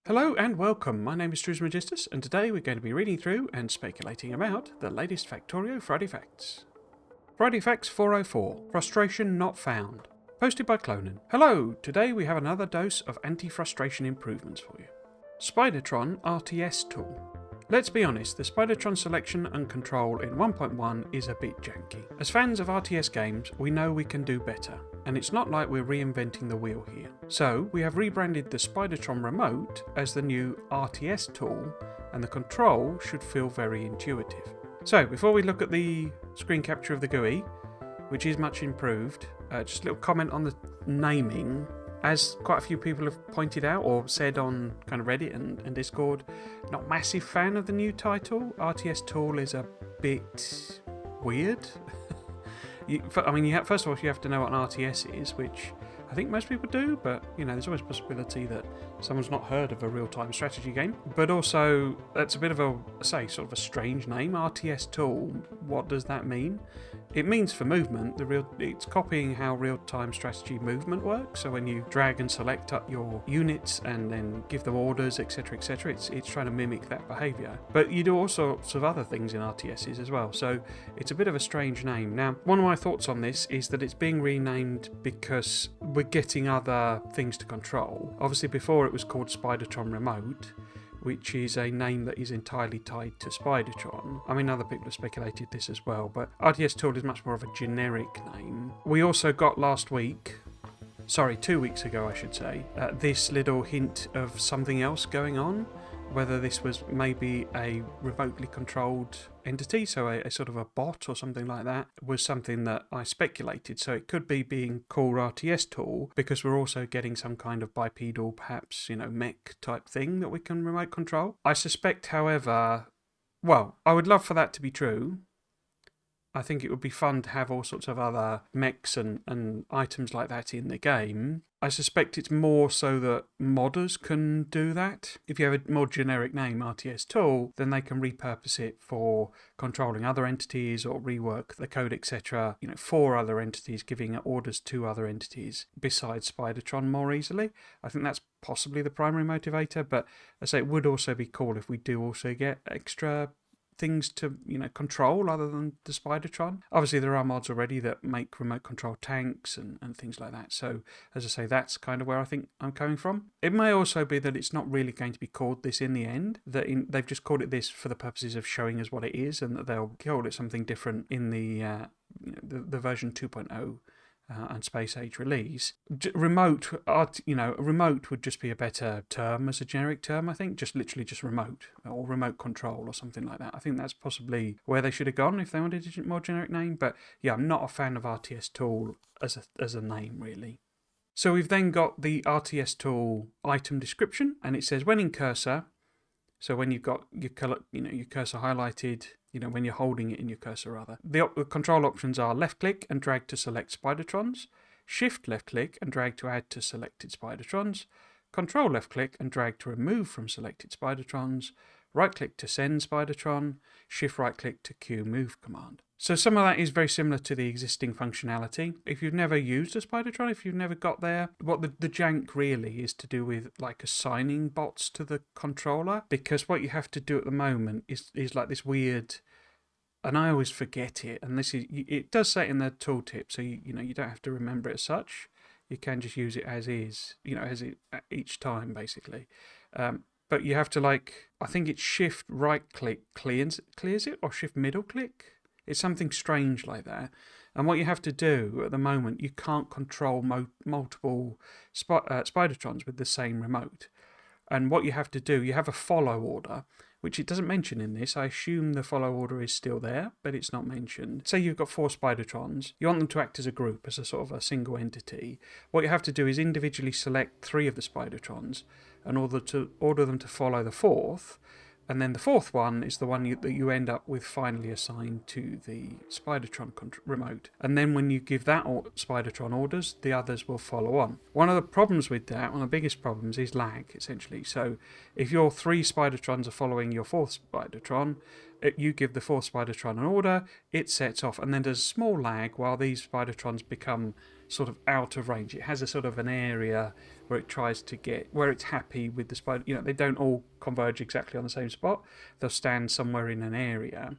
Hello and welcome, my name is Magistus, and today we're going to be reading through and speculating about the latest Factorio Friday Facts. Friday Facts 404, Frustration Not Found, posted by Clonin. Hello, today we have another dose of anti-frustration improvements for you. Spidertron RTS Tool. Let's be honest, the Spidertron selection and control in 1.1 is a bit janky. As fans of RTS games, we know we can do better, and it's not like we're reinventing the wheel here. So, we have rebranded the Spidertron remote as the new RTS tool, and the control should feel very intuitive. So, before we look at the screen capture of the GUI, which is much improved, just a little comment on the naming. As quite a few people have pointed out or said on kind of Reddit and Discord, not massive fan of the new title. RTS Tool is a bit weird. First of all, you have to know what an RTS is, which I think most people do, but there's always a possibility that someone's not heard of a real-time strategy game. But also, that's a bit of a sort of a strange name. RTS Tool, what does that mean? It means for movement, it's copying how real-time strategy movement works. So when you drag and select up your units and then give them orders, etc., etc., it's trying to mimic that behaviour. But you do all sorts of other things in RTSs as well. So it's a bit of a strange name. Now, one of my thoughts on this is that it's being renamed because we're getting other things to control. Obviously, before it was called Spidertron Remote, which is a name that is entirely tied to Spidertron. I mean, other people have speculated this as well, but RTS Tool is much more of a generic name. We also got 2 weeks ago I should say, this little hint of something else going on. Whether this was maybe a remotely controlled entity, so a sort of a bot or something like that, was something that I speculated. So it could be being called RTS Tool because we're also getting some kind of bipedal, perhaps, mech type thing that we can remote control. I suspect, however, I would love for that to be true. I think it would be fun to have all sorts of other mechs and items like that in the game. I suspect it's more so that modders can do that. If you have a more generic name, RTS Tool, then they can repurpose it for controlling other entities or rework the code, etc., for other entities, giving orders to other entities besides Spidertron more easily. I think that's possibly the primary motivator, but I say it would also be cool if we do also get extra things to control other than the Spidertron. Obviously there are mods already that make remote control tanks and things like that, so as I say, that's kind of where I think I'm coming from. It may also be that it's not really going to be called this in the end, that they've just called it this for the purposes of showing us what it is, and that they'll call it something different in the version 2.0 and Space Age release. Remote would just be a better term as a generic term, I think. Literally just remote, or remote control, or something like that. I think that's possibly where they should have gone if they wanted a more generic name. But yeah, I'm not a fan of RTS Tool as a name, really. So we've then got the RTS Tool item description, and it says when in cursor. So when you've got your cursor highlighted, when you're holding it in your cursor rather. The control options are left click and drag to select Spidertrons, shift left click and drag to add to selected Spidertrons, control left click and drag to remove from selected Spidertrons, right click to send Spidertron, shift right click to queue move command. So some of that is very similar to the existing functionality. If you've never used a Spidertron, if you've never got there, what the jank really is to do with like assigning bots to the controller, because what you have to do at the moment is like this weird, and I always forget it, and it does say it in the tooltip, so you don't have to remember it as such. You can just use it as is, as it each time basically. But you have to I think it's shift right click clears it, or shift middle click. It's something strange like that. And what you have to do at the moment, you can't control multiple Spidertrons with the same remote. And what you have to do, you have a follow order, which it doesn't mention in this. I assume the follow order is still there, but it's not mentioned. Say you've got 4 Spidertrons. You want them to act as a group, as a sort of a single entity. What you have to do is individually select 3 of the Spidertrons in order to order them to follow the 4th. And then the 4th one is the one that you end up with finally assigned to the Spidertron remote. And then when you give that Spidertron orders, the others will follow on. One of the problems with that, one of the biggest problems, is lag, essentially. So if your 3 Spidertrons are following your 4th Spidertron, you give the 4th Spidertron an order, it sets off, and then there's a small lag while these Spidertrons become sort of out of range. It has a sort of an area where it tries to get, where it's happy with the spider. They don't all converge exactly on the same spot. They'll stand somewhere in an area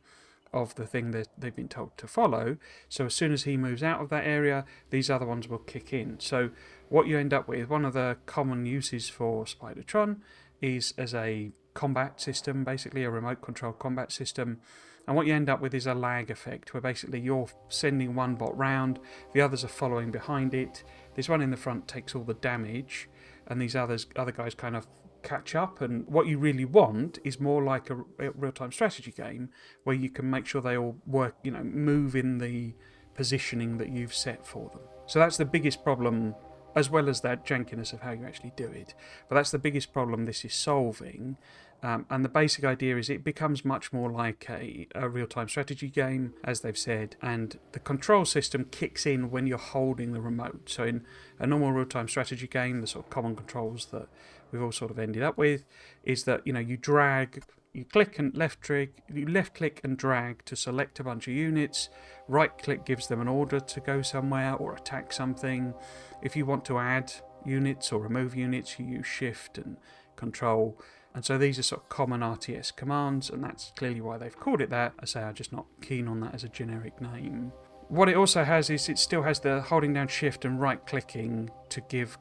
of the thing that they've been told to follow. So as soon as he moves out of that area, these other ones will kick in. So what you end up with, one of the common uses for Spidertron is as a combat system, basically a remote control combat system. And what you end up with is a lag effect, where basically you're sending one bot round, the others are following behind it. This one in the front takes all the damage, and these other guys kind of catch up. And what you really want is more like a real-time strategy game, where you can make sure they all work, move in the positioning that you've set for them. So that's the biggest problem, as well as that jankiness of how you actually do it. But that's the biggest problem this is solving. And the basic idea is it becomes much more like a real-time strategy game, as they've said, and the control system kicks in when you're holding the remote. So in a normal real-time strategy game, the sort of common controls that we've all sort of ended up with is that you click and left click and drag to select a bunch of units. Right click gives them an order to go somewhere or attack something. If you want to add units or remove units, you use shift and control. And so these are sort of common RTS commands, and that's clearly why they've called it that. I say I'm just not keen on that as a generic name. What it also has is it still has the holding down shift and right clicking to give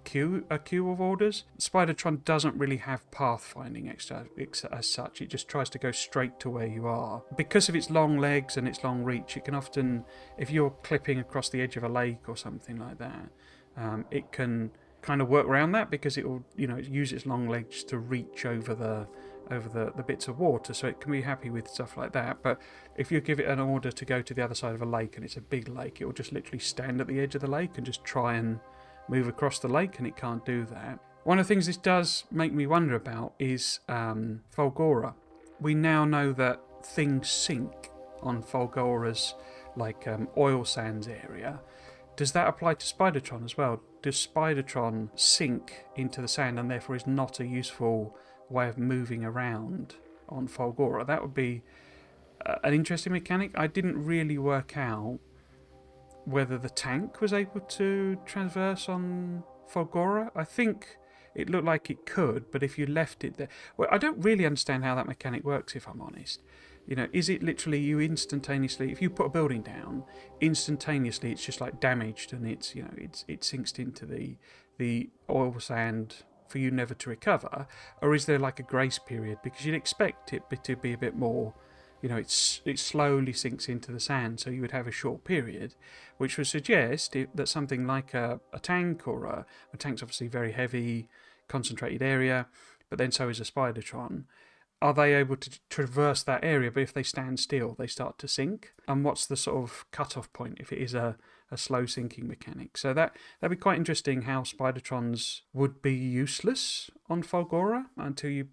a queue of orders. Spidertron doesn't really have pathfinding as such. It just tries to go straight to where you are. Because of its long legs and its long reach, it can often, if you're clipping across the edge of a lake or something like that, it can kind of work around that, because it will use its long legs to reach over the bits of water, so it can be happy with stuff like that. But if you give it an order to go to the other side of a lake and it's a big lake, it will just literally stand at the edge of the lake and just try and move across the lake, and it can't do that. One of the things this does make me wonder about is Fulgora. We now know that things sink on Fulgora's oil sands area. Does that apply to Spidertron as well? Does Spidertron sink into the sand and therefore is not a useful way of moving around on Fulgora? That would be an interesting mechanic. I didn't really work out whether the tank was able to traverse on Fulgora. I think it looked like it could, but if you left it there... Well, I don't really understand how that mechanic works, if I'm honest. Is it literally you instantaneously, if you put a building down, instantaneously it's just like damaged and it sinks into the oil sand for you never to recover? Or is there like a grace period? Because you'd expect it to be a bit more, it slowly sinks into the sand, so you would have a short period, which would suggest that something like a tank, or a tank's obviously very heavy, concentrated area, but then so is a Spidertron. Are they able to traverse that area, but if they stand still, they start to sink? And what's the sort of cut-off point if it is a slow sinking mechanic? So that'd be quite interesting, how Spidertrons would be useless on Fulgora until you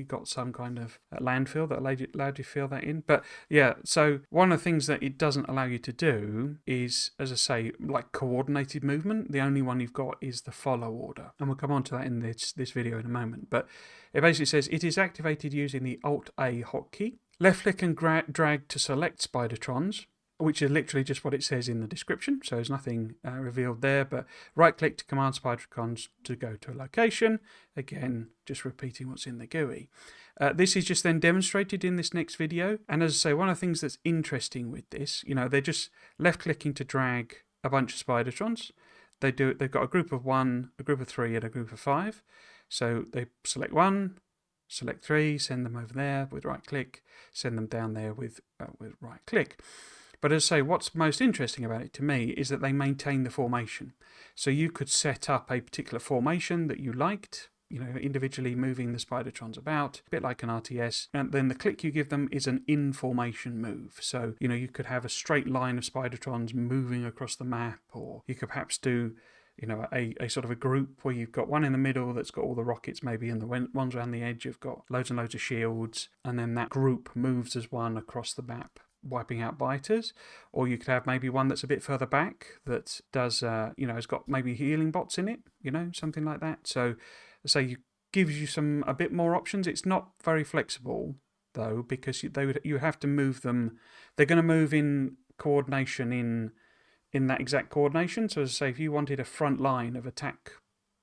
got some kind of landfill that allowed you to fill that in. But yeah, so one of the things that it doesn't allow you to do is, as I say, like coordinated movement. The only one you've got is the follow order, and we'll come on to that in this video in a moment. But it basically says it is activated using the Alt-A hotkey. Left click and drag to select Spidertrons, which is literally just what it says in the description, so there's nothing revealed there. But right click to command Spidertrons to go to a location. Again, just repeating what's in the GUI. This is just then demonstrated in this next video, and as I say, one of the things that's interesting with this, they're just left clicking to drag a bunch of Spidertrons. They've got a group of 1, a group of 3, and a group of 5. So they select 1, select 3, send them over there with right click, send them down there with right click. But as I say, what's most interesting about it to me is that they maintain the formation. So you could set up a particular formation that you liked, individually moving the Spidertrons about, a bit like an RTS, and then the click you give them is an in-formation move. So, you could have a straight line of Spidertrons moving across the map, or you could perhaps do a sort of a group where you've got one in the middle that's got all the rockets maybe, and the ones around the edge have got loads and loads of shields, and then that group moves as one across the map, wiping out biters. Or you could have maybe one that's a bit further back that does, has got maybe healing bots in it, something like that. So you gives you a bit more options. It's not very flexible though, because you have to move them. They're going to move in coordination in in that exact coordination. So as I say, if you wanted a front line of attack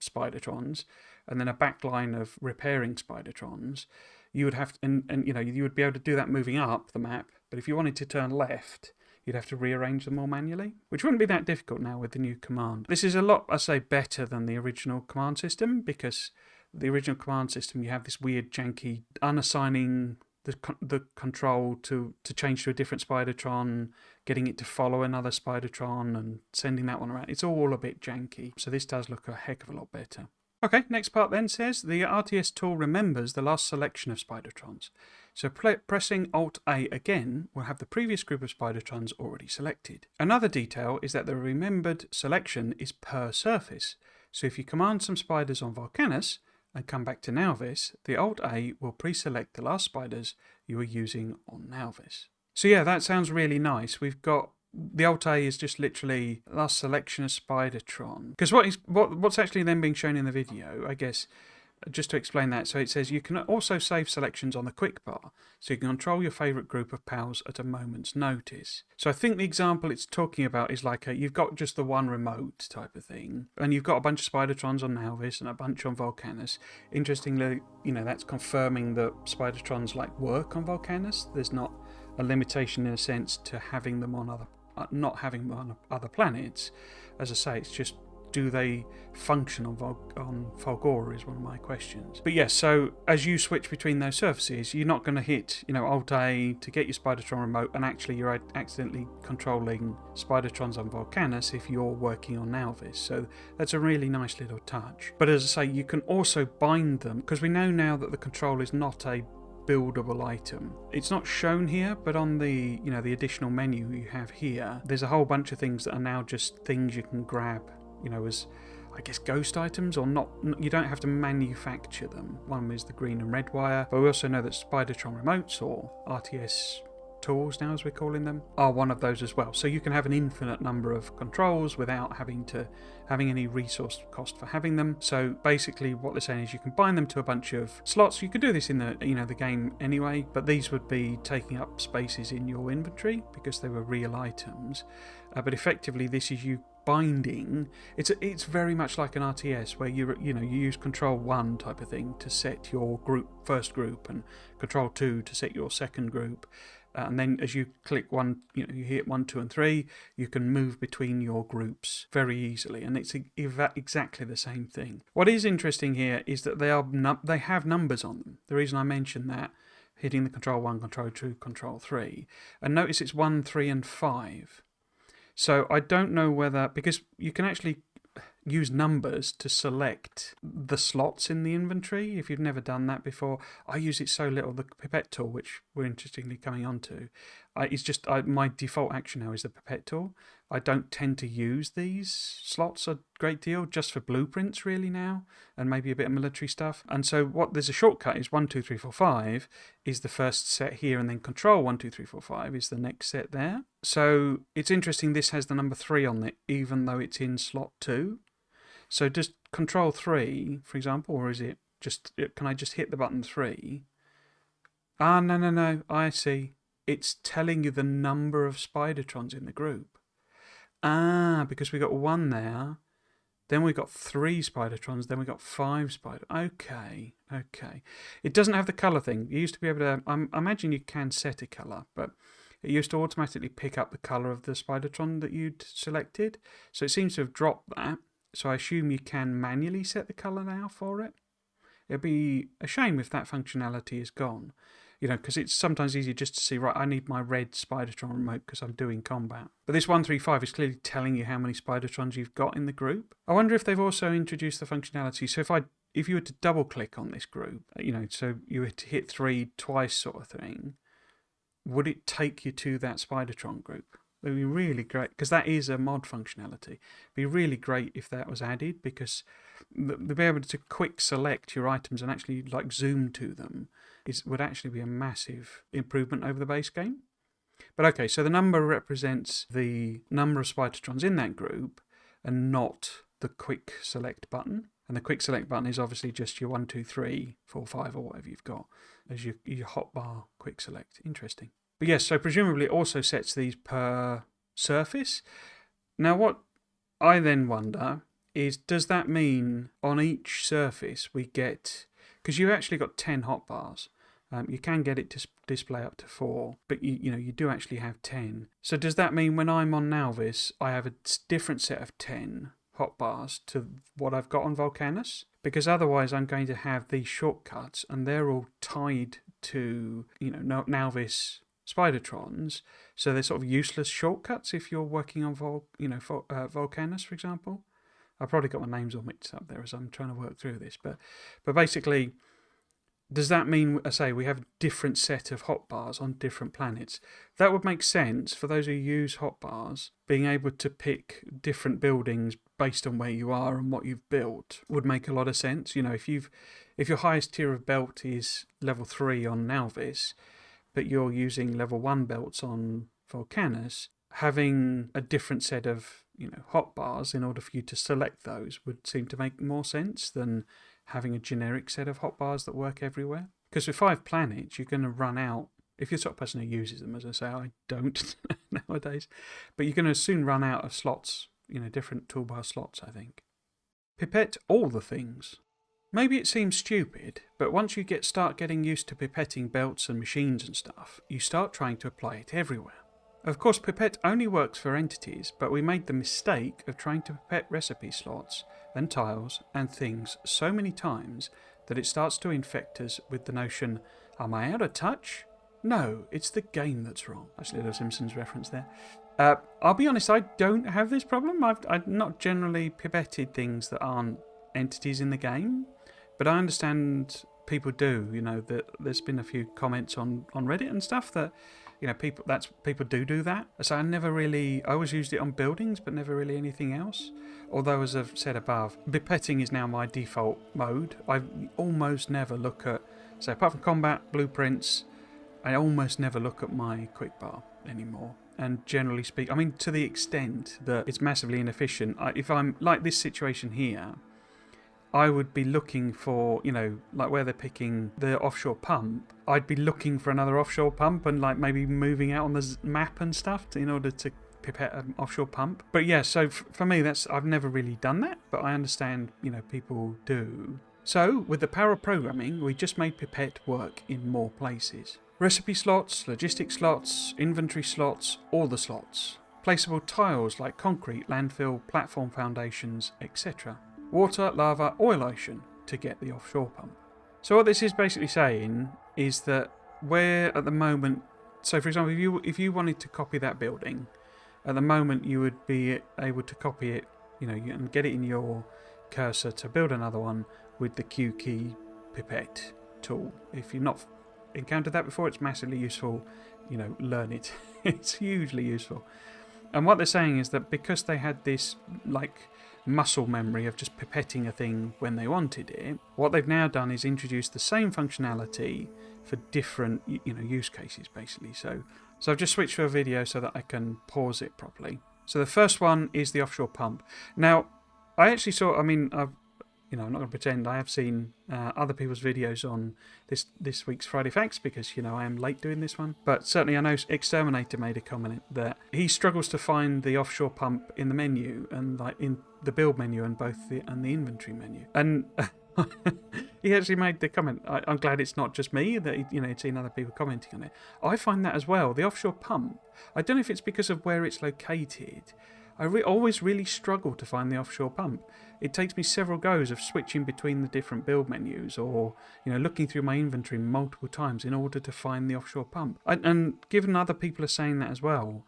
Spidertrons and then a back line of repairing Spidertrons, you would have to, and you would be able to do that moving up the map. But if you wanted to turn left, you'd have to rearrange them all manually, which wouldn't be that difficult now with the new command. This is a lot, I say, better than the original command system, because the original command system, you have this weird, janky, unassigning the control to change to a different Spidertron, getting it to follow another Spidertron and sending that one around. It's all a bit janky, so this does look a heck of a lot better. Okay, next part then says, the RTS tool remembers the last selection of Spidertrons. So pressing Alt-A again will have the previous group of Spidertrons already selected. Another detail is that the remembered selection is per surface. So if you command some spiders on Volcanus and come back to Nauvis, the Alt-A will pre-select the last spiders you were using on Nauvis. So yeah, that sounds really nice. We've got the Alt-A is just literally last selection of Spidertron. Because what's actually then being shown in the video, I guess, just to explain that, so it says you can also save selections on the quick bar, so you can control your favourite group of pals at a moment's notice. So I think the example it's talking about is like you've got just the one remote type of thing, and you've got a bunch of Spidertrons on Nauvis and a bunch on Volcanus. Interestingly, that's confirming that Spidertrons work on Volcanus. There's not a limitation in a sense to having them on not having them on other planets. As I say, it's just, do they function on Fulgora is one of my questions. But yes, so as you switch between those surfaces, you're not going to hit, Alt-A to get your Spidertron remote, and actually you're accidentally controlling Spidertrons on Volcanus if you're working on Nauvis. So that's a really nice little touch. But as I say, you can also bind them, because we know now that the control is not a buildable item. It's not shown here, but on the the additional menu you have here, there's a whole bunch of things that are now just things you can grab, as I guess ghost items, or not. You don't have to manufacture them. One is the green and red wire, but we also know that Spidertron remotes, or RTS tools now as we're calling them, are one of those as well. So you can have an infinite number of controls without having any resource cost for having them. So basically what they're saying is you can bind them to a bunch of slots. You could do this in the the game anyway, but these would be taking up spaces in your inventory because they were real items. But effectively this is you binding. It's very much like an RTS where you use control 1 type of thing to set your first group, and control 2 to set your second group. And then as you click one, you hit 1, 2, and 3, you can move between your groups very easily, and it's exactly the same thing. What is interesting here is that they have numbers on them. The reason I mentioned that, hitting the control 1, control 2, control 3, and notice it's 1, 3, and 5. So I don't know whether, because you can actually use numbers to select the slots in the inventory if you've never done that before. I use it so little. The Pipette tool, which we're interestingly coming on to, it's just my default action now is the Pipette tool. I don't tend to use these slots a great deal, just for blueprints really now, and maybe a bit of military stuff. And so there's a shortcut is 1, 2, 3, 4, 5 is the first set here, and then control 1, 2, 3, 4, 5 is the next set there. So it's interesting this has the number 3 on it, even though it's in slot 2. So does control 3, for example, or is it just, can I just hit the button 3? No, I see. It's telling you the number of Spidertrons in the group. Because we got 1 there, then we got 3 Spidertrons, then we got 5 Okay. It doesn't have the colour thing. You used to be able to, I imagine you can set a colour, but it used to automatically pick up the colour of the Spidertron that you'd selected. So it seems to have dropped that. So I assume you can manually set the colour now for it. It'd be a shame if that functionality is gone. Because it's sometimes easier just to see, right, I need my red Spidertron remote because I'm doing combat. But this 135 is clearly telling you how many Spidertrons you've got in the group. I wonder if they've also introduced the functionality. So if you were to double click on this group, so you were to hit 3 twice sort of thing, would it take you to that Spidertron group? It would be really great, because that is a mod functionality. It would be really great if that was added, because to be able to quick select your items and actually zoom to them would actually be a massive improvement over the base game. But okay, so the number represents the number of Spidertrons in that group and not the quick select button. And the quick select button is obviously just your 1, 2, 3, 4, 5 or whatever you've got as your hotbar quick select. Interesting. But yes, so presumably it also sets these per surface. Now what I then wonder is, does that mean on each surface we get, because you actually got 10 hotbars. You can get it to display up to 4, but you do actually have 10. So does that mean when I'm on Nalvis, I have a different set of 10 hotbars to what I've got on Volcanus? Because otherwise I'm going to have these shortcuts and they're all tied to, Nalvis Spidertrons. So they're sort of useless shortcuts if you're working on Volcanus, for example. I've probably got my names all mixed up there as I'm trying to work through this. But basically, does that mean, we have a different set of hotbars on different planets? That would make sense for those who use hotbars. Being able to pick different buildings based on where you are and what you've built would make a lot of sense. If your highest tier of belt is level 3 on Nalvis, but you're using level 1 belts on Volcanus, having a different set of hotbars in order for you to select those would seem to make more sense than having a generic set of hotbars that work everywhere. Because with 5 planets, you're going to run out, if you're the sort of person who uses them, as I say, I don't nowadays, but you're going to soon run out of slots, different toolbar slots, I think. Pipette all the things. Maybe it seems stupid, but once you start getting used to pipetting belts and machines and stuff, you start trying to apply it everywhere. Of course, Pipette only works for entities, but we made the mistake of trying to pipette recipe slots and tiles and things so many times that it starts to infect us with the notion, am I out of touch? No, it's the game that's wrong. That's a little Simpsons reference there. I'll be honest, I don't have this problem. I've not generally pipetted things that aren't entities in the game, but I understand people do. That there's been a few comments on Reddit and stuff that people do that. So I always used it on buildings, but never really anything else. Although, as I've said above, pipetting is now my default mode. I almost never look at, apart from combat, blueprints, I almost never look at my quick bar anymore. And generally speaking, to the extent that it's massively inefficient, if I'm like this situation here, I would be looking for, like where they're picking the offshore pump, I'd be looking for another offshore pump and like maybe moving out on the map and stuff in order to pipette an offshore pump. But yeah, so for me, I've never really done that, but I understand, people do. So with the power of programming, we just made Pipette work in more places. Recipe slots, logistic slots, inventory slots, all the slots. Placeable tiles like concrete, landfill, platform foundations, etc. Water, lava, oil ocean to get the offshore pump. So what this is basically saying is that where at the moment, so for example, if you wanted to copy that building, at the moment you would be able to copy it, and get it in your cursor to build another one with the Q key Pipette tool. If you've not encountered that before, it's massively useful. Learn it. It's hugely useful. And what they're saying is that because they had this muscle memory of just pipetting a thing when they wanted it, what they've now done is introduce the same functionality for different use cases basically. So I've just switched to a video so that I can pause it properly. So the first one is the offshore pump. Now I actually saw, I'm not going to pretend, I have seen other people's videos on this week's Friday Facts because, I am late doing this one. But certainly I know Exterminator made a comment that he struggles to find the offshore pump in the menu and in the build menu and the inventory menu. And he actually made the comment, I'm glad it's not just me, that he'd seen other people commenting on it. I find that as well. The offshore pump, I don't know if it's because of where it's located, I always really struggle to find the offshore pump. It takes me several goes of switching between the different build menus or, looking through my inventory multiple times in order to find the offshore pump. And given other people are saying that as well,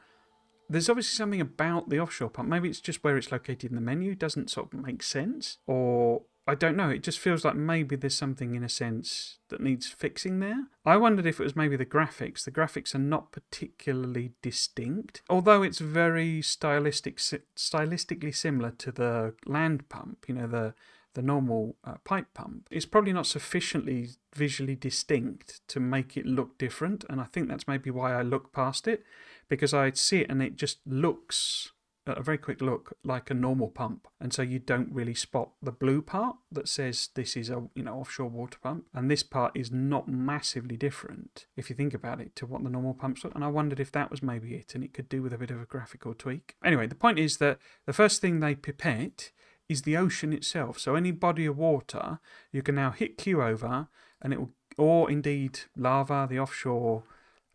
there's obviously something about the offshore pump. Maybe it's just where it's located in the menu doesn't sort of make sense, or I don't know. It just feels like maybe there's something in a sense that needs fixing there. I wondered if it was maybe the graphics. The graphics are not particularly distinct, although it's very stylistically similar to the land pump, the normal pipe pump. It's probably not sufficiently visually distinct to make it look different, and I think that's maybe why I look past it, because I see it and it just looks at a very quick look, like a normal pump, and so you don't really spot the blue part that says this is a offshore water pump, and this part is not massively different if you think about it to what the normal pumps look. And I wondered if that was maybe it, and it could do with a bit of a graphical tweak. Anyway, the point is that the first thing they pipette is the ocean itself. So any body of water, you can now hit Q over, and it will, or indeed lava, the offshore,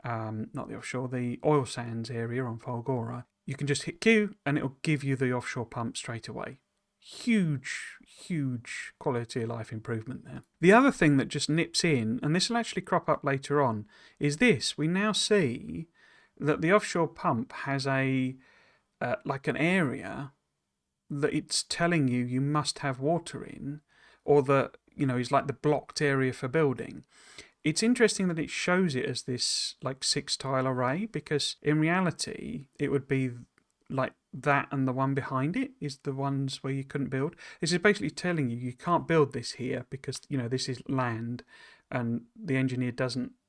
the oil sands area on Folgora. You can just hit Q and it'll give you the offshore pump straight away. Huge quality of life improvement there. The other thing that just nips in, and this will actually crop up later on, is this. We now see that the offshore pump has a like an area that it's telling you must have water in, or that is like the blocked area for building. It's interesting that it shows it as this like 6-tile array, because in reality it would be like that, and the one behind it is the ones where you couldn't build. This is basically telling you can't build this here because this is land and the engineer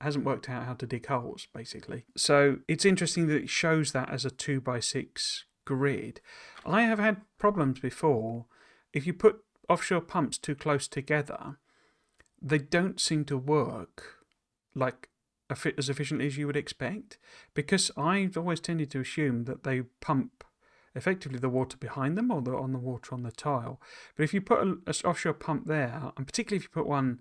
hasn't worked out how to dig holes, basically. So it's interesting that it shows that as a 2x6 grid. I have had problems before. If you put offshore pumps too close together, they don't seem to work like as efficiently as you would expect, because I've always tended to assume that they pump effectively the water behind them, or on the water on the tile. But if you put an offshore pump there, and particularly if you put one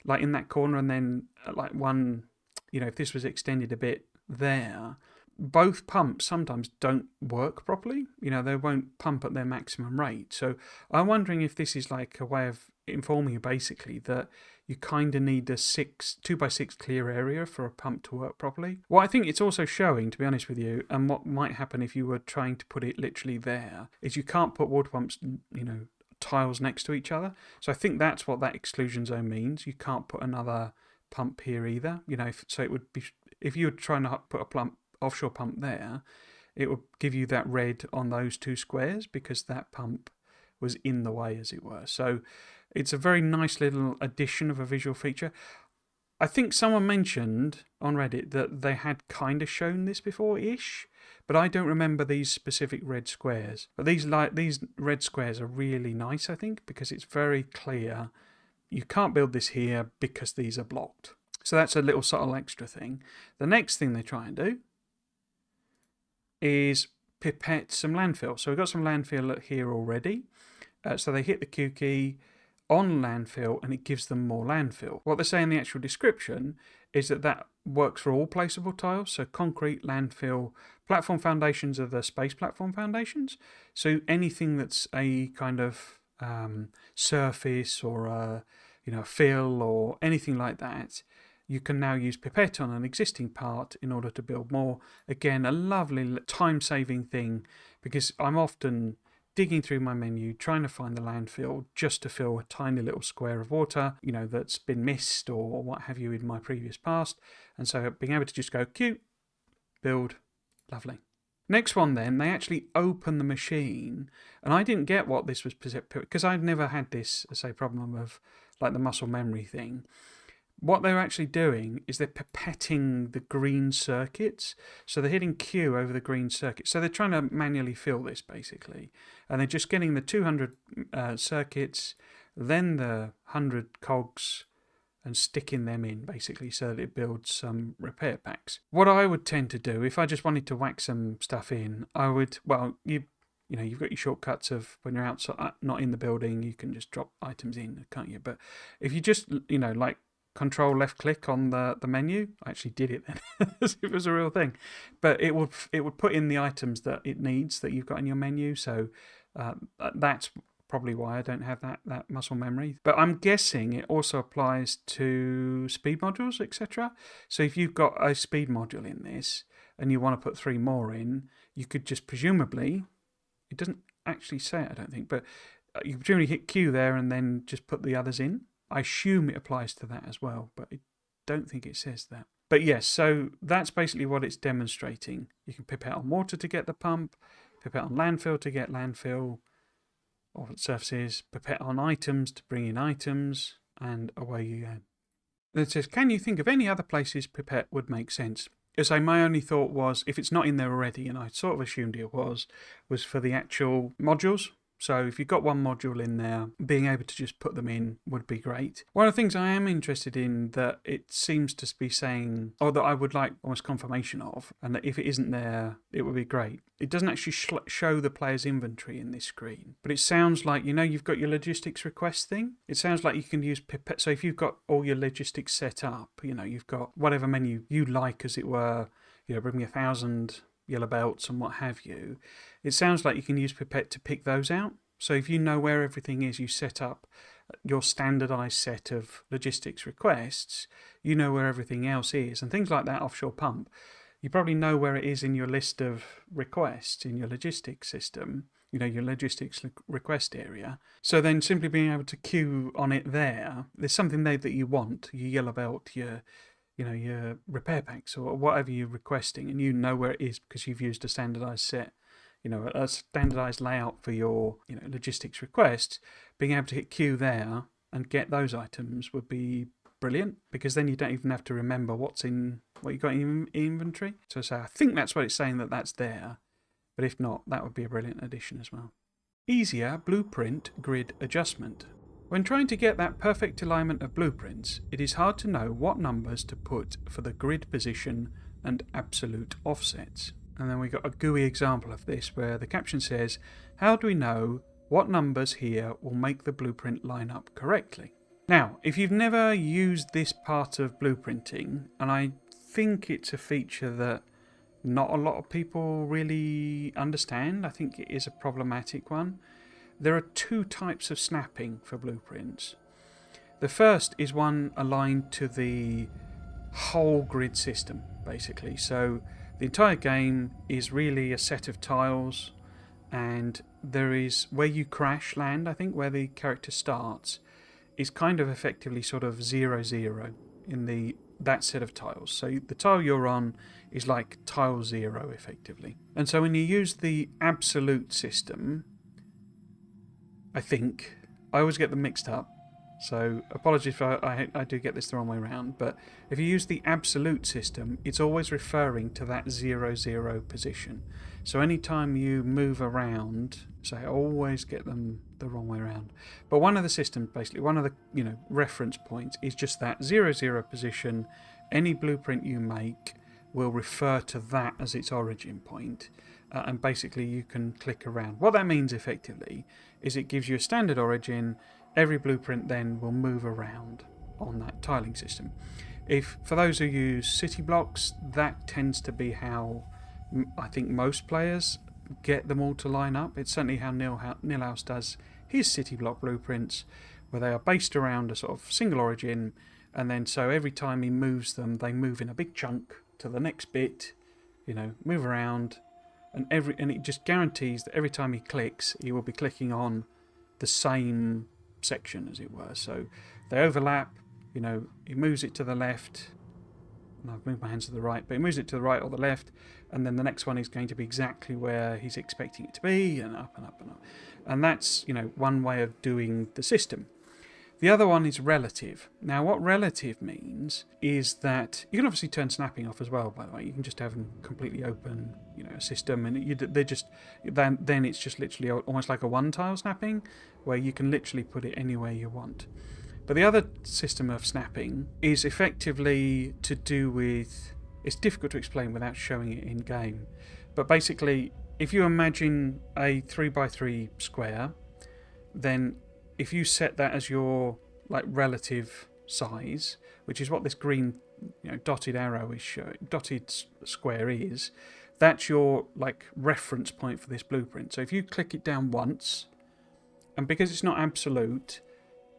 like in that corner, and then like one, if this was extended a bit there, both pumps sometimes don't work properly. They won't pump at their maximum rate. So I'm wondering if this is like a way of informing you basically that you kind of need a 2x6 clear area for a pump to work properly. What I think it's also showing, to be honest with you, and what might happen if you were trying to put it literally there, is you can't put water pumps, tiles next to each other. So I think that's what that exclusion zone means. You can't put another pump here either. So it would be, if you were trying to put a offshore pump there, it would give you that red on those two squares because that pump was in the way, as it were. So it's a very nice little addition of a visual feature. I think someone mentioned on Reddit that they had kind of shown this before-ish, but I don't remember these specific red squares. But these red squares are really nice, I think, because it's very clear you can't build this here because these are blocked. So that's a little subtle extra thing. The next thing they try and do is pipette some landfill. So we've got some landfill here already. So they hit the Q key on landfill and it gives them more landfill. What they say in the actual description is that works for all placeable tiles. So concrete, landfill, platform foundations are the space platform foundations. So anything that's a kind of surface or a fill or anything like that, you can now use Pipette on an existing part in order to build more. Again, a lovely time-saving thing, because I'm often digging through my menu, trying to find the landfill just to fill a tiny little square of water, that's been missed or what have you in my previous past. And so being able to just go, Q, build, lovely. Next one then, they actually open the machine. And I didn't get what this was, because I've never had this, say, problem of like the muscle memory thing. What they're actually doing is they're pipetting the green circuits. So they're hitting Q over the green circuit. So they're trying to manually fill this, basically. And they're just getting the 200 circuits, then the 100 cogs, and sticking them in, basically, so that it builds some repair packs. What I would tend to do, if I just wanted to whack some stuff in, I would, you've got your shortcuts of when you're outside, not in the building, you can just drop items in, can't you? But if you just, like, Control left click on the menu. I actually did it then as if it was a real thing. But it would put in the items that it needs that you've got in your menu. So that's probably why I don't have that muscle memory. But I'm guessing it also applies to speed modules, etc. So if you've got a speed module in this and you want to put 3 more in, you could just presumably, it doesn't actually say it, I don't think, but you could presumably hit Q there and then just put the others in. I assume it applies to that as well, but I don't think it says that. But yes, so that's basically what it's demonstrating. You can pipette on water to get the pump, pipette on landfill to get landfill, or surfaces, pipette on items to bring in items, and away you go. Then it says, can you think of any other places pipette would make sense? As I my only thought was, if it's not in there already, and I sort of assumed it was for the actual modules. So if you've got one module in there, being able to just put them in would be great. One of the things I am interested in that it seems to be saying, or that I would like almost confirmation of, and that if it isn't there, it would be great. It doesn't actually show the player's inventory in this screen, but it sounds like, you've got your logistics request thing. It sounds like you can use Pipette. So if you've got all your logistics set up, you've got whatever menu you like, as it were, bring me 1,000 yellow belts and what have you. It sounds like you can use Pipette to pick those out. So if you know where everything is, you set up your standardized set of logistics requests, you know where everything else is. And things like that offshore pump, you probably know where it is in your list of requests in your logistics system, your logistics request area. So then simply being able to queue on it there's something there that you want, your yellow belt, your repair packs or whatever you're requesting, and you know where it is because you've used a standardized set, a standardized layout for your logistics requests. Being able to hit queue there and get those items would be brilliant, because then you don't even have to remember what you got in inventory. So I think that's what it's saying, that's there, but if not, that would be a brilliant addition as well. Easier blueprint grid adjustment. When trying to get that perfect alignment of blueprints, it is hard to know what numbers to put for the grid position and absolute offsets. And then we got a GUI example of this where the caption says, how do we know what numbers here will make the blueprint line up correctly? Now, if you've never used this part of blueprinting, and I think it's a feature that not a lot of people really understand, I think it is a problematic one. There are two types of snapping for blueprints. The first is one aligned to the whole grid system, basically. So the entire game is really a set of tiles, and there is where you crash land, I think, where the character starts, is kind of effectively sort of 0-0 in that set of tiles. So the tile you're on is like tile 0 effectively. And so when you use the absolute system, I always get them mixed up, so apologies if I do get this the wrong way around, but if you use the absolute system, it's always referring to that 0-0 position. So anytime you move around, so I always get them the wrong way around. But one of the systems, basically, one of the reference points is just that 0-0 position. Any blueprint you make will refer to that as its origin point. And basically you can click around. What that means effectively is it gives you a standard origin. Every blueprint then will move around on that tiling system. For those who use city blocks, that tends to be how I think most players get them all to line up. It's certainly how Nilhouse does his city block blueprints, where they are based around a sort of single origin, and then so every time he moves them, they move in a big chunk to the next bit, move around. And it just guarantees that every time he clicks, he will be clicking on the same section, as it were. So they overlap, he moves it to the left, and I've moved my hands to the right, but he moves it to the right or the left, and then the next one is going to be exactly where he's expecting it to be, and up and up and up. And that's, one way of doing the system. The other one is relative. Now, what relative means is that you can obviously turn snapping off as well, by the way. You can just have them completely open, a system, and then it's just literally almost like a one-tile snapping, where you can literally put it anywhere you want. But the other system of snapping is effectively to do with, it's difficult to explain without showing it in game, but basically, if you imagine a 3x3 square, then if you set that as your relative size, which is what this green dotted arrow is showing, dotted square is, that's your reference point for this blueprint. So if you click it down once, and because it's not absolute,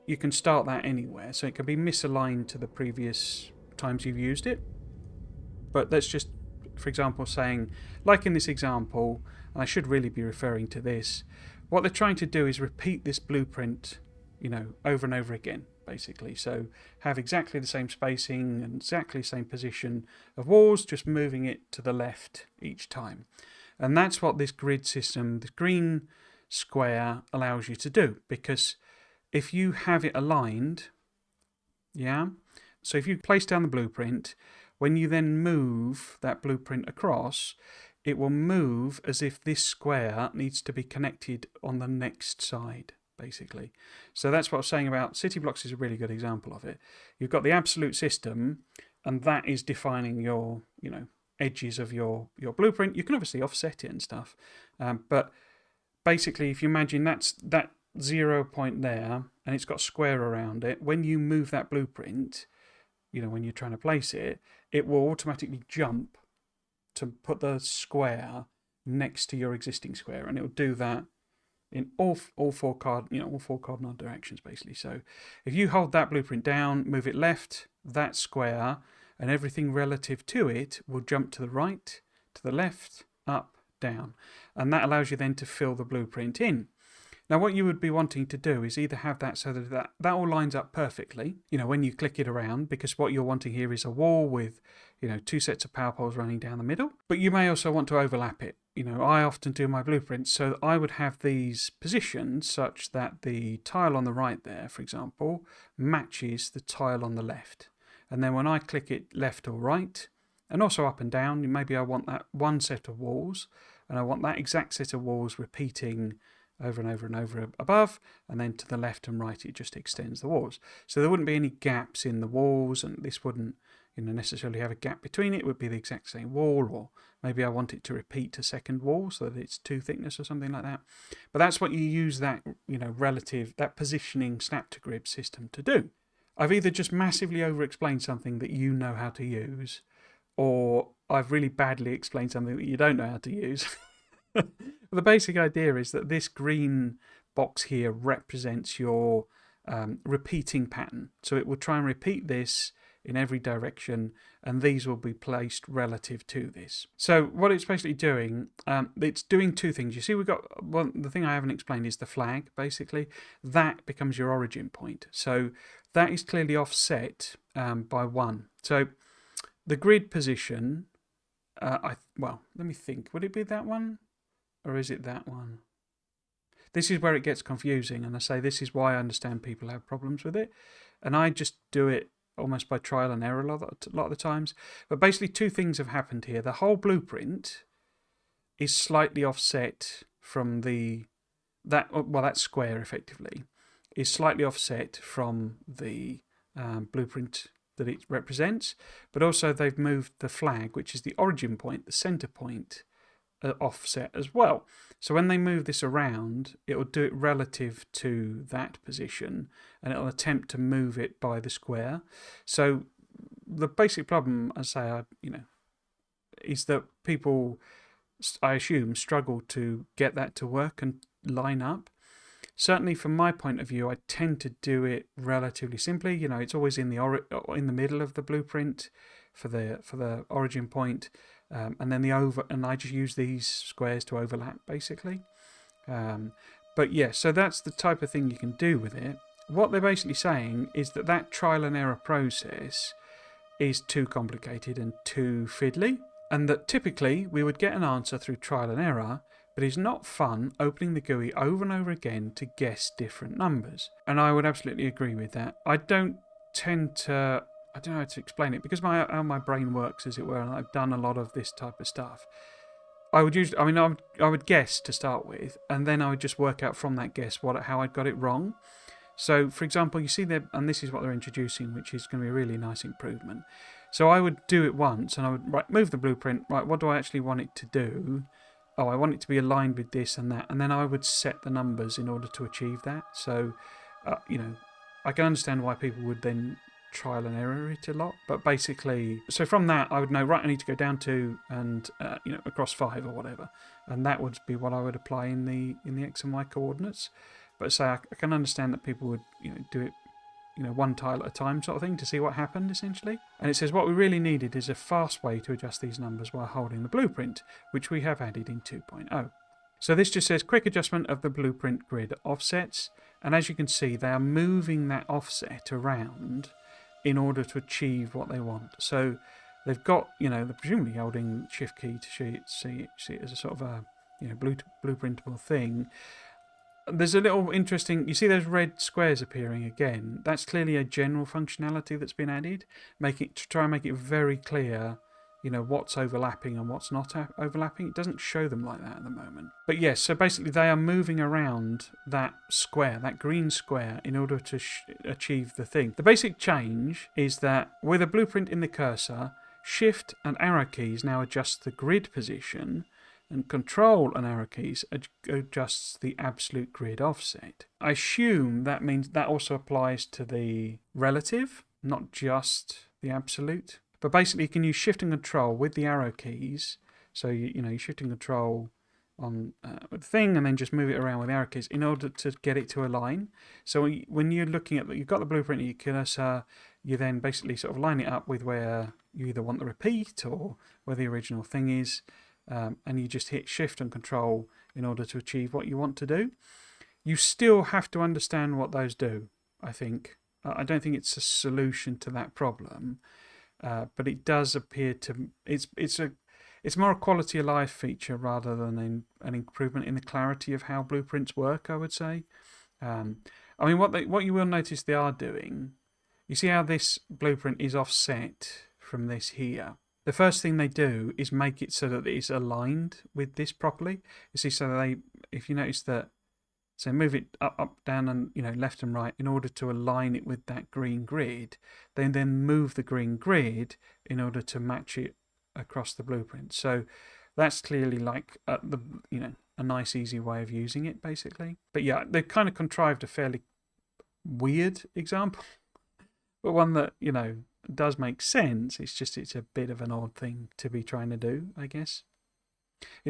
you can start that anywhere, so it can be misaligned to the previous times you've used it. But that's just, for example, saying, like in this example, and I should really be referring to this, what they're trying to do is repeat this blueprint, over and over again, basically. So have exactly the same spacing and exactly the same position of walls, just moving it to the left each time. And that's what this grid system, the green square, allows you to do. Because if you have it aligned, so if you place down the blueprint, when you then move that blueprint across, it will move as if this square needs to be connected on the next side, basically. So that's what I was saying about city blocks is a really good example of it. You've got the absolute system, and that is defining your, edges of your blueprint. You can obviously offset it and stuff, but basically, if you imagine that 0 point there, and it's got square around it, when you move that blueprint, when you're trying to place it, it will automatically jump to put the square next to your existing square, and it will do that in all four cardinal directions, basically. So if you hold that blueprint down, move it left, that square and everything relative to it will jump to the right, to the left, up, down, and that allows you then to fill the blueprint in. Now, what you would be wanting to do is either have that so that all lines up perfectly, when you click it around, because what you're wanting here is a wall with, 2 sets of power poles running down the middle. But you may also want to overlap it. I often do my blueprints, so I would have these positioned such that the tile on the right there, for example, matches the tile on the left. And then when I click it left or right, and also up and down, maybe I want that one set of walls, and I want that exact set of walls repeating over and over and over above, and then to the left and right it just extends the walls. So there wouldn't be any gaps in the walls, and this wouldn't necessarily have a gap between it. It would be the exact same wall, or maybe I want it to repeat a second wall so that it's 2 thickness or something like that. But that's what you use that that positioning snap to grid system to do. I've either just massively over-explained something that you know how to use, or I've really badly explained something that you don't know how to use. The basic idea is that this green box here represents your repeating pattern. So it will try and repeat this in every direction, and these will be placed relative to this. So what it's basically doing, it's doing 2 things. You see, we've got the thing I haven't explained is the flag, basically. That becomes your origin point. So that is clearly offset by 1. So the grid position, let me think. Would it be that one? Or is it that one? This is where it gets confusing, and I say this is why I understand people have problems with it. And I just do it almost by trial and error a lot of the times. But basically 2 things have happened here. The whole blueprint is slightly offset from that square effectively is slightly offset from the blueprint that it represents, but also they've moved the flag, which is the origin point, the center point, offset as well. So when they move this around, it will do it relative to that position, and it will attempt to move it by the square. So the basic problem, as I say, is that people, I assume, struggle to get that to work and line up. Certainly, from my point of view, I tend to do it relatively simply. It's always in the middle of the blueprint for the origin point. And then and I just use these squares to overlap, basically. But yeah, so that's the type of thing you can do with it. What they're basically saying is that trial and error process is too complicated and too fiddly, and that typically we would get an answer through trial and error, but it's not fun opening the GUI over and over again to guess different numbers. And I would absolutely agree with that. I don't know how to explain it, because how my brain works, as it were, and I've done a lot of this type of stuff. I would guess to start with, and then I would just work out from that guess how I got it wrong. So, for example, you see there, and this is what they're introducing, which is going to be a really nice improvement. So I would do it once, and I would move the blueprint. Right, what do I actually want it to do? Oh, I want it to be aligned with this and that, and then I would set the numbers in order to achieve that. So, I can understand why people would then trial and error it a lot, but basically, so from that I would know, right, I need to go down 2 and across 5 or whatever, and that would be what I would apply in the X and Y coordinates. But say I can understand that people would do it one tile at a time sort of thing to see what happened, essentially. And it says what we really needed is a fast way to adjust these numbers while holding the blueprint, which we have added in 2.0. So this just says quick adjustment of the blueprint grid offsets, and as you can see, they are moving that offset around in order to achieve what they want. So they've got, they're presumably holding shift key to see it as a sort of a blueprintable thing. there's a little interesting, you see those red squares appearing again? That's clearly a general functionality that's been added, to try and make it very clear, what's overlapping and what's not overlapping. It doesn't show them like that at the moment. But yes, so basically they are moving around that square, that green square, in order to achieve the thing. The basic change is that with a blueprint in the cursor, Shift and arrow keys now adjust the grid position, and Control and arrow keys adjusts the absolute grid offset. I assume that means that also applies to the relative, not just the absolute. But basically you can use Shift and Control with the arrow keys. So you Shift and Control on the thing and then just move it around with the arrow keys in order to get it to align. So when you're looking at, you've got the blueprint in your cursor, you then basically sort of line it up with where you either want the repeat or where the original thing is. And you just hit Shift and Control in order to achieve what you want to do. You still have to understand what those do, I think. I don't think it's a solution to that problem, but it does appear to... It's more a quality of life feature rather than an improvement in the clarity of how blueprints work, I would say. I mean, what you will notice they are doing, you see how this blueprint is offset from this here. The first thing they do is make it so that it's aligned with this properly. You see, so if you notice that, so move it up, down, and left and right in order to align it with that green grid. They then move the green grid in order to match it across the blueprint. So that's clearly like a nice, easy way of using it, basically. But yeah, they've kind of contrived a fairly weird example, but one that does make sense. It's a bit of an odd thing to be trying to do, I guess.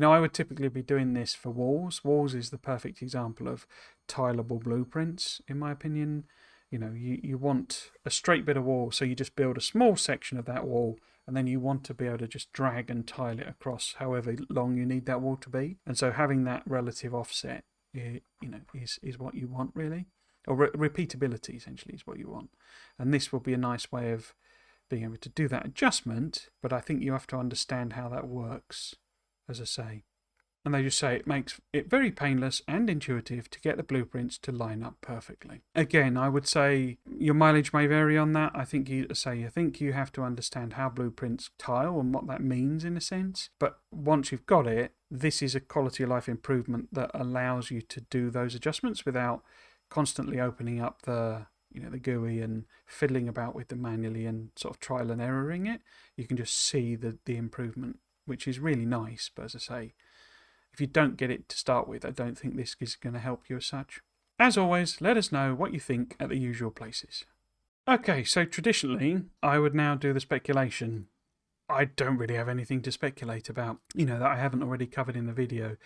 I would typically be doing this for walls. Walls is the perfect example of tileable blueprints, in my opinion. You want a straight bit of wall, so you just build a small section of that wall, and then you want to be able to just drag and tile it across however long you need that wall to be. And so having that relative offset, is what you want, really. Or repeatability, essentially, is what you want. And this will be a nice way of being able to do that adjustment, but I think you have to understand how that works, as I say. And they just say it makes it very painless and intuitive to get the blueprints to line up perfectly. Again, I would say your mileage may vary on that. I think you have to understand how blueprints tile and what that means in a sense. But once you've got it, this is a quality of life improvement that allows you to do those adjustments without constantly opening up the GUI and fiddling about with them manually and sort of trial and erroring it. You can just see the improvement, which is really nice. But as I say, if you don't get it to start with, I don't think this is going to help you as such. As always, let us know what you think at the usual places. Okay, so traditionally, I would now do the speculation. I don't really have anything to speculate about, that I haven't already covered in the video.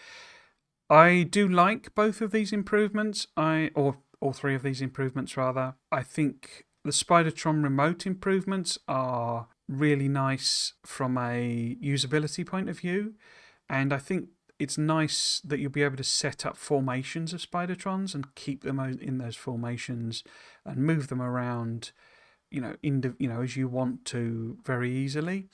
I do like both of these improvements, or all three of these improvements rather. I think the Spidertron remote improvements are really nice from a usability point of view, and I think it's nice that you'll be able to set up formations of Spidertrons and keep them in those formations and move them around, as you want to very easily.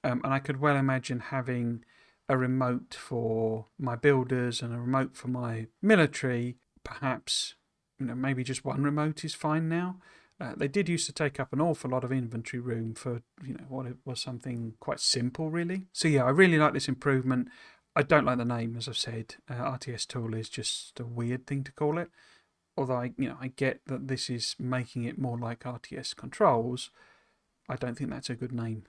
And I could well imagine having a remote for my builders and a remote for my military. Perhaps, maybe just one remote is fine now. They did used to take up an awful lot of inventory room for, what it was something quite simple, really. So yeah, I really like this improvement. I don't like the name, as I've said. RTS Tool is just a weird thing to call it. Although I get that this is making it more like RTS Controls. I don't think that's a good name.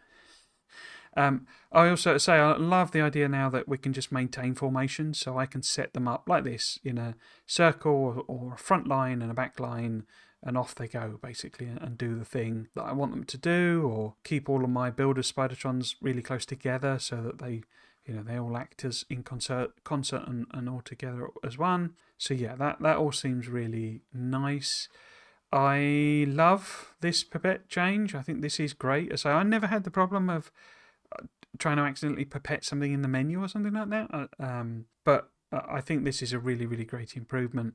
I also say I love the idea now that we can just maintain formations, so I can set them up like this in a circle or a front line and a back line, and off they go basically and do the thing that I want them to do, or keep all of my builder Spidertrons really close together so that they all act as in concert and all together as one. So yeah, that all seems really nice. I love this Pipette change. I think this is great. So I never had the problem of trying to accidentally pipette something in the menu or something like that. But I think this is a really, really great improvement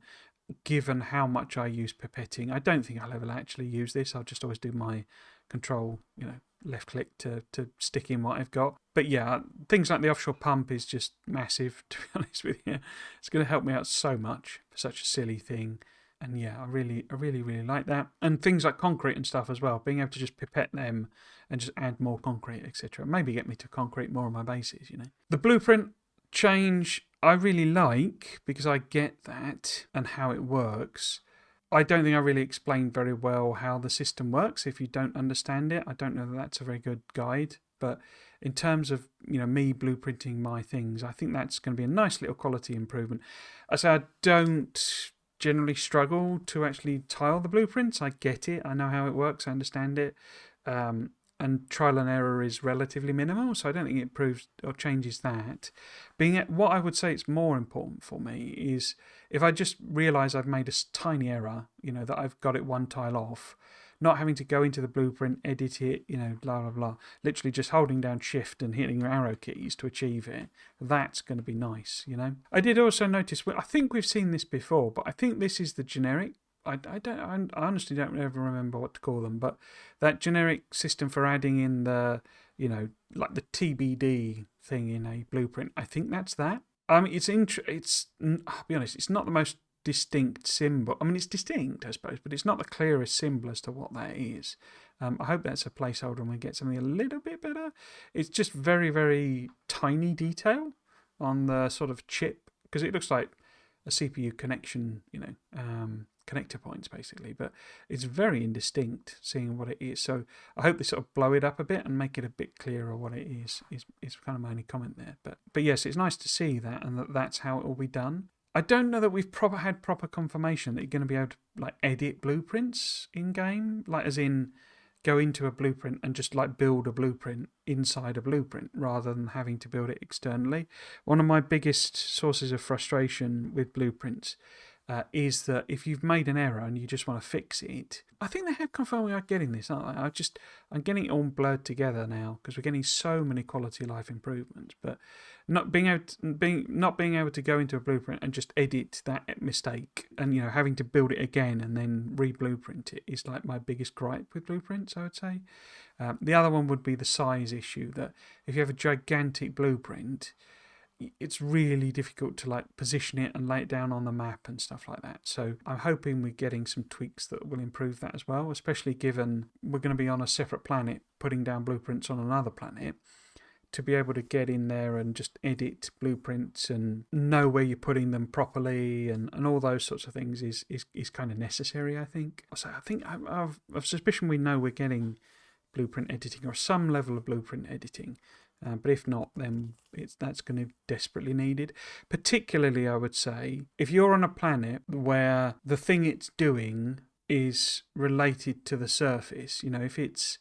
given how much I use pipetting. I don't think I'll ever actually use this. I'll just always do my control, left click to stick in what I've got. But yeah, things like the offshore pump is just massive, to be honest with you. It's going to help me out so much for such a silly thing. And yeah, I really like that. And things like concrete and stuff as well, being able to just pipette them and just add more concrete, etc. Maybe get me to concrete more on my bases, you know. The blueprint change I really like because I get that and how it works. I don't think I really explained very well how the system works if you don't understand it. I don't know that that's a very good guide, but in terms of me blueprinting my things, I think that's going to be a nice little quality improvement. I say I don't generally struggle to actually tile the blueprints. I get it. I know how it works. I understand it. And trial and error is relatively minimal, so I don't think it proves or changes that. What I would say it's more important for me is if I just realise I've made a tiny error, that I've got it one tile off, not having to go into the blueprint, edit it, blah, blah, blah, literally just holding down shift and hitting your arrow keys to achieve it, that's going to be nice, I did also notice, I think we've seen this before, but I think this is the generic. I honestly don't ever remember what to call them, but that generic system for adding in the, like the TBD thing in a blueprint, I think that's that. I mean, I'll be honest, it's not the most distinct symbol. I mean, it's distinct, I suppose, but it's not the clearest symbol as to what that is. I hope that's a placeholder and we get something a little bit better. It's just very, very tiny detail on the sort of chip, because it looks like a CPU connection, connector points basically, but it's very indistinct seeing what it is. So I hope they sort of blow it up a bit and make it a bit clearer what it is kind of my only comment there. But yes, it's nice to see that and that's how it will be done. I don't know that we've had proper confirmation that you're going to be able to edit blueprints in game, as in go into a blueprint and just build a blueprint inside a blueprint rather than having to build it externally. One of my biggest sources of frustration with blueprints is that if you've made an error and you just want to fix it, I think they have confirmed we are getting this, aren't they? I'm getting it all blurred together now because we're getting so many quality of life improvements, but not being able to go into a blueprint and just edit that mistake and having to build it again and then re-blueprint it is my biggest gripe with blueprints, I would say. The other one would be the size issue, that if you have a gigantic blueprint, it's really difficult to position it and lay it down on the map and stuff like that. So I'm hoping we're getting some tweaks that will improve that as well, especially given we're going to be on a separate planet putting down blueprints on another planet. To be able to get in there and just edit blueprints and know where you're putting them properly and all those sorts of things is kind of necessary, I think. So I think I've a suspicion we know we're getting blueprint editing or some level of blueprint editing. But if not, then that's going to be desperately needed. Particularly, I would say, if you're on a planet where the thing it's doing is related to the surface, if it's,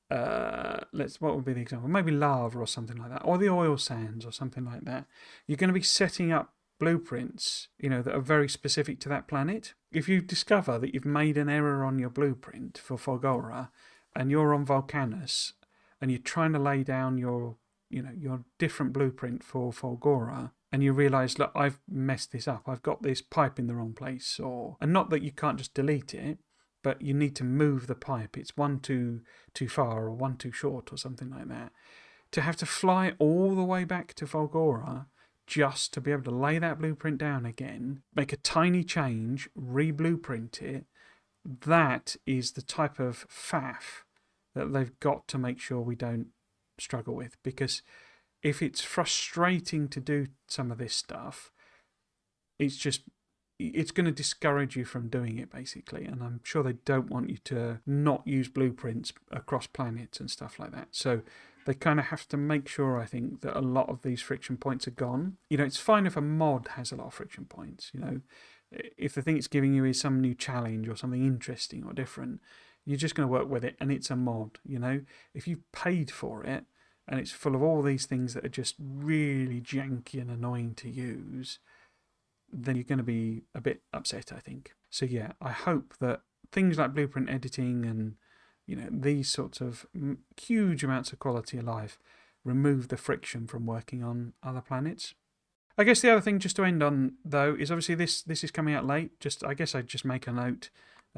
what would be the example? Maybe lava or something like that, or the oil sands or something like that. You're going to be setting up blueprints, that are very specific to that planet. If you discover that you've made an error on your blueprint for Folgora and you're on Volcanus, and you're trying to lay down your different blueprint for Folgora, and you realise, look, I've messed this up. I've got this pipe in the wrong place, and not that you can't just delete it, but you need to move the pipe. It's one too far or one too short or something like that. To have to fly all the way back to Folgora just to be able to lay that blueprint down again, make a tiny change, re-blueprint it, that is the type of faff that they've got to make sure we don't struggle with. Because if it's frustrating to do some of this stuff, it's going to discourage you from doing it, basically. And I'm sure they don't want you to not use blueprints across planets and stuff like that. So they kind of have to make sure, I think, that a lot of these friction points are gone. It's fine if a mod has a lot of friction points. If the thing it's giving you is some new challenge or something interesting or different, you're just going to work with it, and it's a mod, If you've paid for it, and it's full of all these things that are just really janky and annoying to use, then you're going to be a bit upset, I think. So yeah, I hope that things like blueprint editing and, these sorts of huge amounts of quality of life remove the friction from working on other planets. I guess the other thing just to end on, though, is obviously this is coming out late. I guess I'd just make a note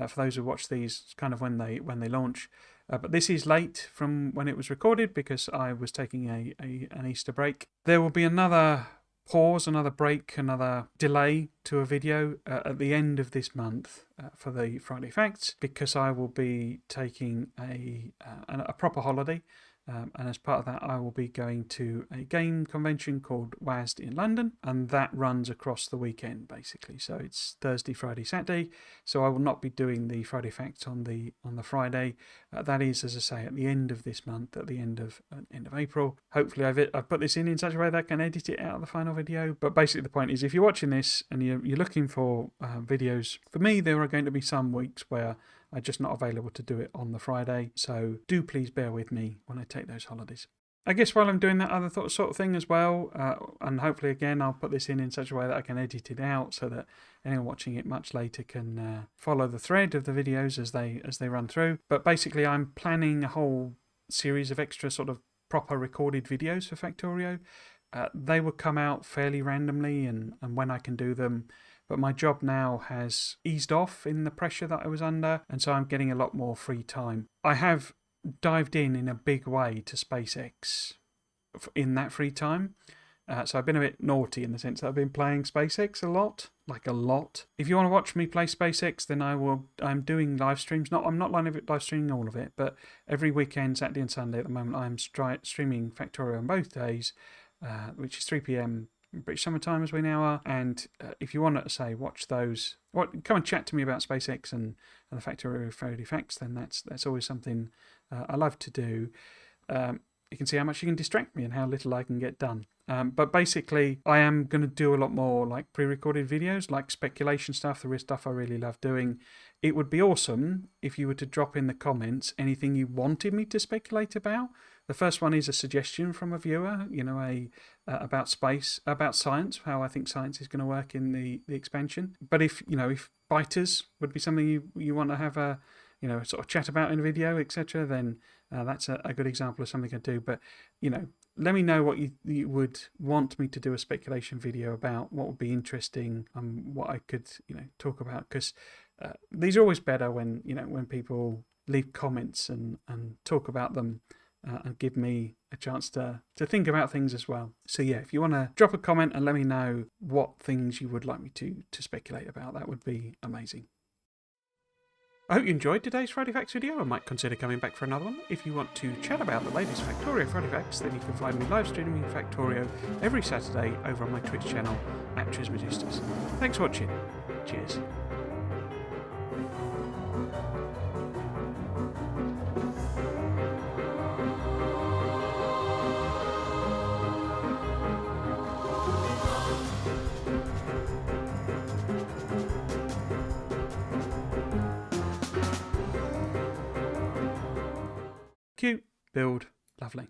for those who watch these kind of when they launch. But this is late from when it was recorded because I was taking an Easter break. There will be another pause, another break, another delay to a video at the end of this month for the Friday Facts, because I will be taking a proper holiday. And as part of that, I will be going to a game convention called WASD in London, and that runs across the weekend, basically. So it's Thursday, Friday, Saturday. So I will not be doing the Friday Facts on the Friday. That is, as I say, at the end of this month, at the end of April. Hopefully, I've put this in such a way that I can edit it out of the final video. But basically, the point is, if you're watching this and you're looking for videos, for me, there are going to be some weeks where I'm just not available to do it on the Friday, so do please bear with me when I take those holidays. I guess while I'm doing that other sort of thing as well, and hopefully again I'll put this in such a way that I can edit it out so that anyone watching it much later can follow the thread of the videos as they run through. But basically I'm planning a whole series of extra sort of proper recorded videos for Factorio. They will come out fairly randomly and when I can do them. But my job now has eased off in the pressure that I was under, and so I'm getting a lot more free time. I have dived in a big way to SpaceX in that free time. So I've been a bit naughty in the sense that I've been playing SpaceX a lot. If you want to watch me play SpaceX, then I'm doing live streams. I'm not live streaming all of it, but every weekend, Saturday and Sunday at the moment, I'm streaming Factorio on both days, which is 3 p.m. British summertime as we now are. And if you want to say watch those, come and chat to me about SpaceX and the Factorio Friday Facts, then that's always something I love to do. You can see how much you can distract me and how little I can get done. But basically, I am going to do a lot more like pre-recorded videos, like speculation stuff, the stuff I really love doing. It would be awesome if you were to drop in the comments anything you wanted me to speculate about. The first one is a suggestion from a viewer, about space, about science, how I think science is going to work in the expansion. But if biters would be something you want to have a sort of chat about in a video, etc., then that's a good example of something I do. But let me know what you would want me to do a speculation video about, what would be interesting, what I could talk about, because these are always better when people leave comments and talk about them and give me a chance to think about things as well. So yeah, if you want to drop a comment and let me know what things you would like me to speculate about, that would be amazing. I hope you enjoyed today's Friday Facts video. I might consider coming back for another one. If you want to chat about the latest Factorio Friday Facts, then you can find me live streaming Factorio every Saturday over on my Twitch channel, @Trismegistus. Thanks for watching. Cheers. Cute, build, lovely.